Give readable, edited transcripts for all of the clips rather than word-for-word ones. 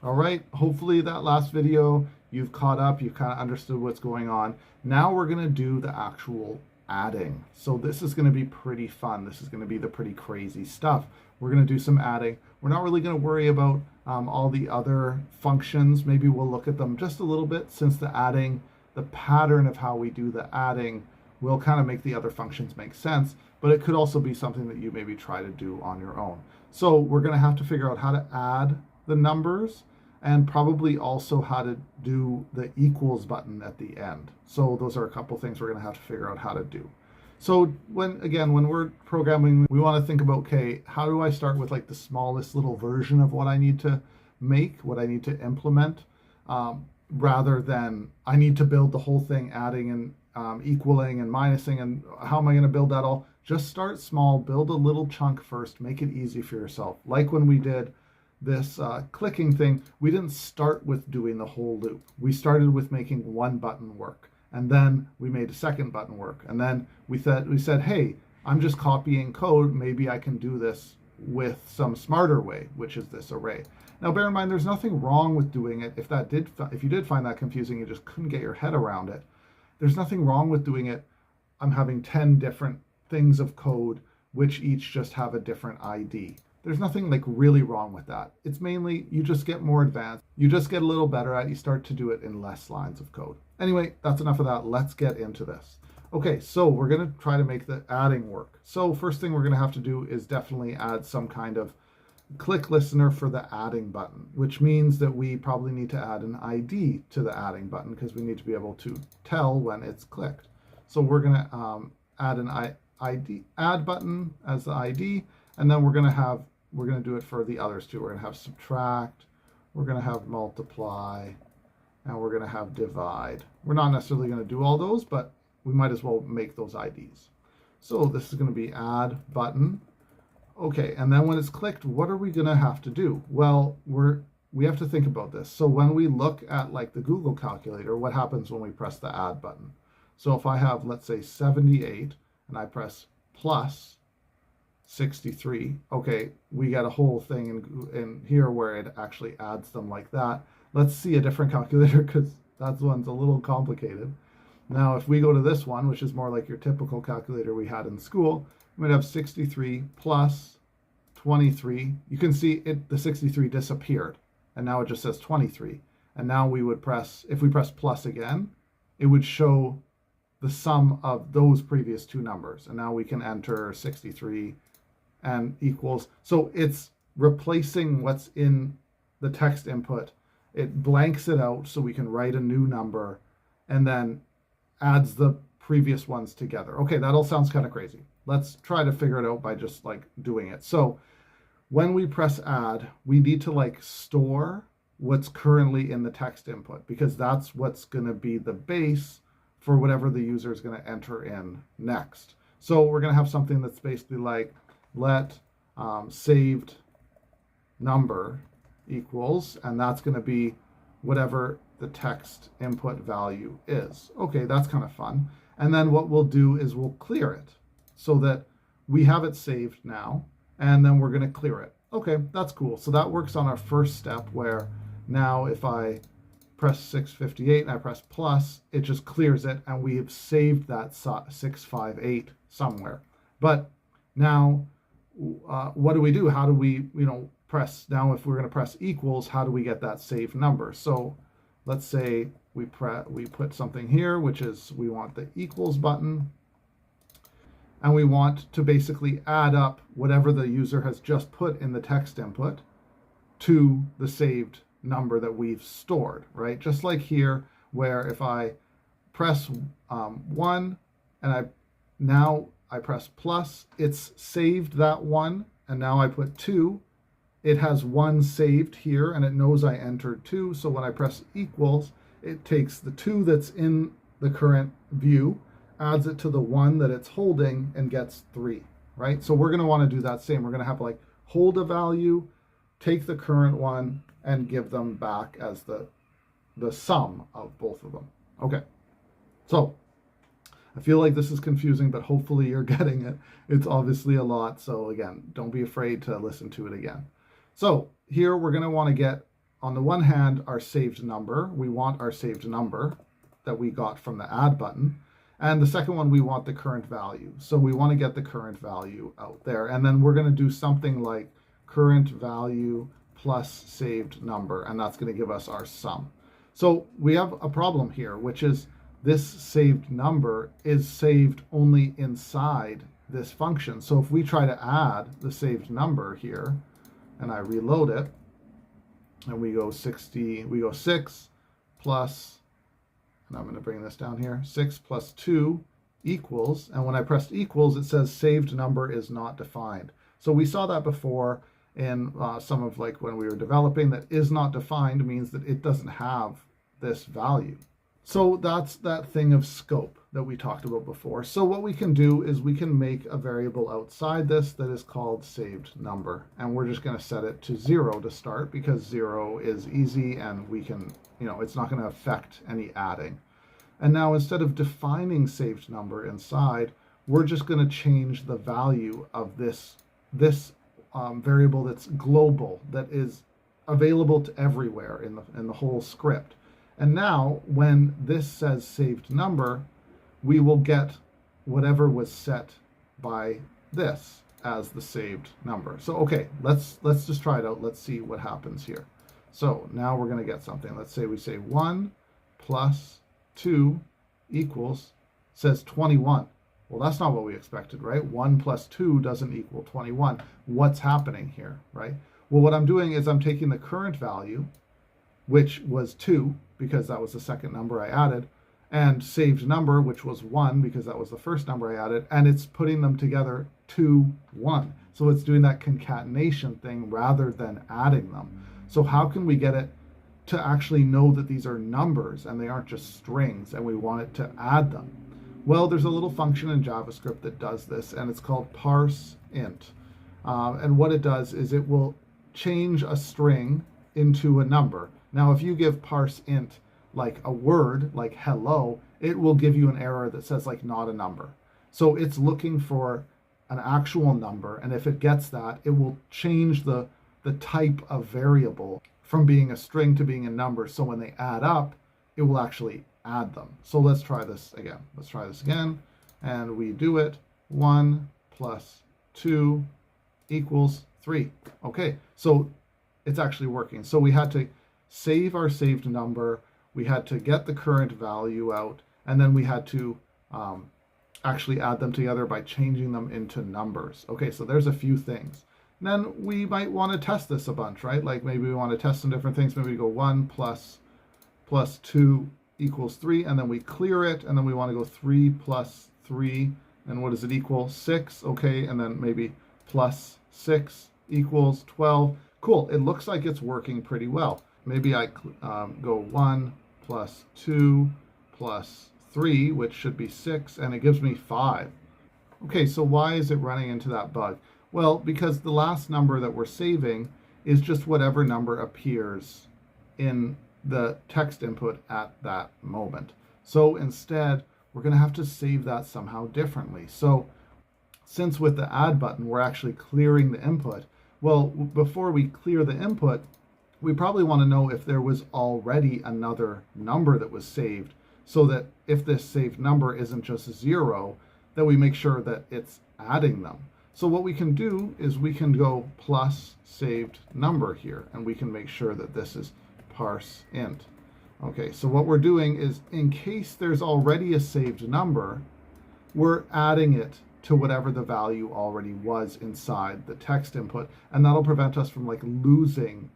All right, hopefully that last video you've caught up, you've kind of understood what's going on. Now we're going to do the actual adding. So this is going to be pretty fun. This is going to be the pretty crazy stuff. We're going to do some adding. We're not really going to worry about all the other functions. Maybe we'll look at them just a little bit, since the adding, the pattern of how we do the adding will kind of make the other functions make sense, but it could also be something that you maybe try to do on your own. So we're going to have to figure out how to add the numbers, and probably also how to do the equals button at the end. So those are a couple things we're going to have to figure out how to do. So when we're programming, we want to think about, okay, how do I start with like the smallest little version of what I need to make, what I need to implement, rather than I need to build the whole thing, adding and equaling and minusing, and how am I going to build that all? Just start small, build a little chunk first, make it easy for yourself. Like when we did this clicking thing, we didn't start with doing the whole loop. We started with making one button work, and then we made a second button work, and then we said, hey, I'm just copying code, maybe I can do this with some smarter way, which is this array. Now bear in mind, there's nothing wrong with doing it. If you did find that confusing, you just couldn't get your head around it, there's nothing wrong with doing it. I'm having 10 different things of code which each just have a different ID. There's nothing like really wrong with that. It's mainly you just get more advanced. You just get a little better at it. You start to do it in less lines of code. Anyway, that's enough of that. Let's get into this. Okay, so we're going to try to make the adding work. So first thing we're going to have to do is definitely add some kind of click listener for the adding button, which means that we probably need to add an ID to the adding button, because we need to be able to tell when it's clicked. So we're going to add an ID add button as the ID, and then we're going to do it for the others too. We're going to have subtract, we're going to have multiply, and we're going to have divide. We're not necessarily going to do all those, but we might as well make those IDs. So this is going to be add button. Okay, and then when it's clicked, what are we going to have to do? Well, we have to think about this. So when we look at like the Google calculator, what happens when we press the add button? So if I have, let's say 78, and I press plus 63, okay, we get a whole thing in here where it actually adds them like that. Let's see a different calculator, because that one's a little complicated. Now if we go to this one, which is more like your typical calculator we had in school, we would have 63 plus 23. You can see the 63 disappeared, and now it just says 23. And now we would press, if we press plus again, it would show the sum of those previous two numbers. And now we can enter 63 and equals. So it's replacing what's in the text input. It blanks it out so we can write a new number, and then adds the previous ones together. Okay, that all sounds kind of crazy. Let's try to figure it out by just like doing it. So when we press add, we need to like store what's currently in the text input, because that's what's going to be the base for whatever the user is going to enter in next. So we're going to have something that's basically like let saved number equals, and that's going to be whatever the text input value is. Okay, that's kind of fun. And then what we'll do is we'll clear it so that we have it saved now, and then we're going to clear it. Okay, that's cool. So that works on our first step, where now if I press 658 and I press plus, it just clears it, and we have saved that 658 somewhere. But now what do we do? How do we, press, now if we're going to press equals, how do we get that saved number? So let's say we put something here, which is we want the equals button, and we want to basically add up whatever the user has just put in the text input to the saved number that we've stored, right? Just like here, where if I press 1 and now I press plus, it's saved that 1, and now I put 2. It has 1 saved here, and it knows I entered 2. So when I press equals, it takes the 2 that's in the current view, adds it to the 1 that it's holding, and gets 3, right? So we're going to want to do that same. We're going to have like hold a value, take the current one, and give them back as the sum of both of them. Okay, so I feel like this is confusing, but hopefully you're getting it. It's obviously a lot, so again, don't be afraid to listen to it again. So here we're going to want to get on the one hand, our saved number. We want our saved number that we got from the add button. And the second one, we want the current value. So we want to get the current value out there. And then we're going to do something like current value plus saved number, and that's going to give us our sum. So we have a problem here, which is this saved number is saved only inside this function. So if we try to add the saved number here, and I reload it, and we go 6 plus, and I'm going to bring this down here, 6 plus 2 equals, and when I pressed equals, it says saved number is not defined. So we saw that before in some of like when we were developing, that is not defined means that it doesn't have this value. So that's that thing of scope that we talked about before. So what we can do is we can make a variable outside this that is called saved number. And we're just going to set it to 0 to start, because 0 is easy and we can, it's not going to affect any adding. And now instead of defining saved number inside, we're just going to change the value of this variable that's global, that is available to everywhere in the whole script. And now when this says saved number, we will get whatever was set by this as the saved number. So okay, let's just try it out. Let's see what happens here. So now we're going to get something. Let's say we say 1 plus 2 equals, says 21. Well, that's not what we expected, right? 1 plus 2 doesn't equal 21. What's happening here, right? Well, what I'm doing is I'm taking the current value, which was 2, because that was the second number I added, and saved number, which was 1, because that was the first number I added, and it's putting them together to 1. So it's doing that concatenation thing rather than adding them. So how can we get it to actually know that these are numbers and they aren't just strings, and we want it to add them? Well, there's a little function in JavaScript that does this, and it's called parse int. And what it does is it will change a string into a number. Now, if you give parse int like a word, like hello, it will give you an error that says like not a number. So it's looking for an actual number, and if it gets that, it will change the type of variable from being a string to being a number. So when they add up, it will actually add them. So let's try this again. Let's try this again, and we do it. 1 plus 2 equals 3. Okay, so it's actually working. So we had to save our saved number, we had to get the current value out, and then we had to actually add them together by changing them into numbers. Okay, so there's a few things. And then we might want to test this a bunch, right? Like maybe we want to test some different things. Maybe we go 1 plus 2 equals 3, and then we clear it, and then we want to go 3 plus 3, and what does it equal? 6. Okay, and then maybe plus 6 equals 12. Cool, it looks like it's working pretty well. Maybe I go 1 plus 2 plus 3, which should be 6, and it gives me 5. Okay, so why is it running into that bug? Well, because the last number that we're saving is just whatever number appears in the text input at that moment. So instead, we're going to have to save that somehow differently. So since with the add button, we're actually clearing the input, well, before we clear the input, we probably want to know if there was already another number that was saved, so that if this saved number isn't just 0, that we make sure that it's adding them. So what we can do is we can go plus saved number here, and we can make sure that this is parse int. Okay, so what we're doing is, in case there's already a saved number, we're adding it to whatever the value already was inside the text input, and that'll prevent us from like losing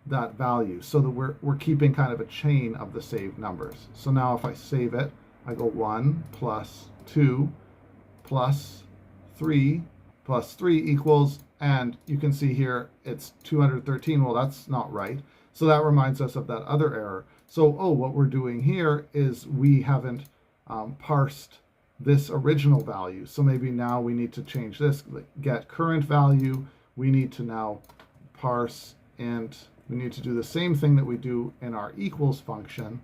that value, so that we're keeping kind of a chain of the saved numbers. So now if I save it, I go 1 plus 2 plus 3 plus 3 equals, and you can see here it's 213. Well, that's not right. So that reminds us of that other error. So, what we're doing here is we haven't parsed this original value. So maybe now we need to change this, get current value. We need to now parse int. We need to do the same thing that we do in our equals function.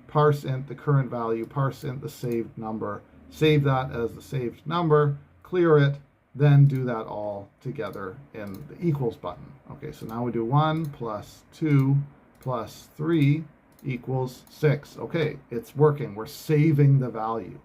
Parse int the current value, parse int the saved number, save that as the saved number, clear it, then do that all together in the equals button. Okay, so now we do 1 plus 2 plus 3 equals 6. Okay, it's working. We're saving the value.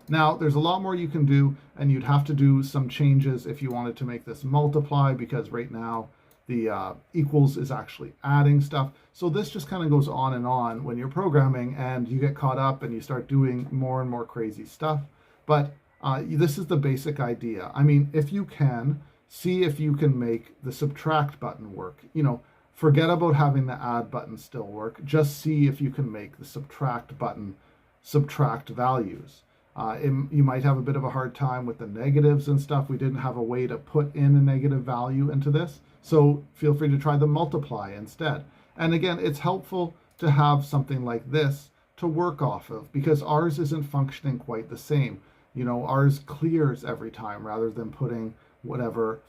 Now, there's a lot more you can do, and you'd have to do some changes if you wanted to make this multiply, because right now the equals is actually adding stuff. So this just kind of goes on and on when you're programming, and you get caught up and you start doing more and more crazy stuff. But this is the basic idea. I mean, if you can, see if you can make the subtract button work. You know, forget about having the add button still work. Just see if you can make the subtract button subtract values. You might have a bit of a hard time with the negatives and stuff. We didn't have a way to put in a negative value into this. So feel free to try the multiply instead. And again, it's helpful to have something like this to work off of, because ours isn't functioning quite the same. You know, ours clears every time rather than putting whatever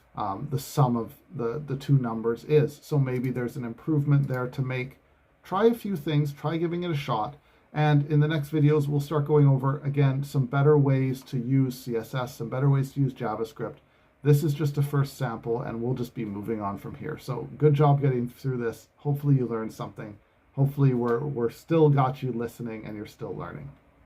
the sum of the two numbers is. So maybe there's an improvement there to make. Try a few things, try giving it a shot. And in the next videos, we'll start going over, again, some better ways to use CSS, some better ways to use JavaScript. This is just a first sample, and we'll just be moving on from here. So good job getting through this. Hopefully you learned something. Hopefully we're still got you listening and you're still learning.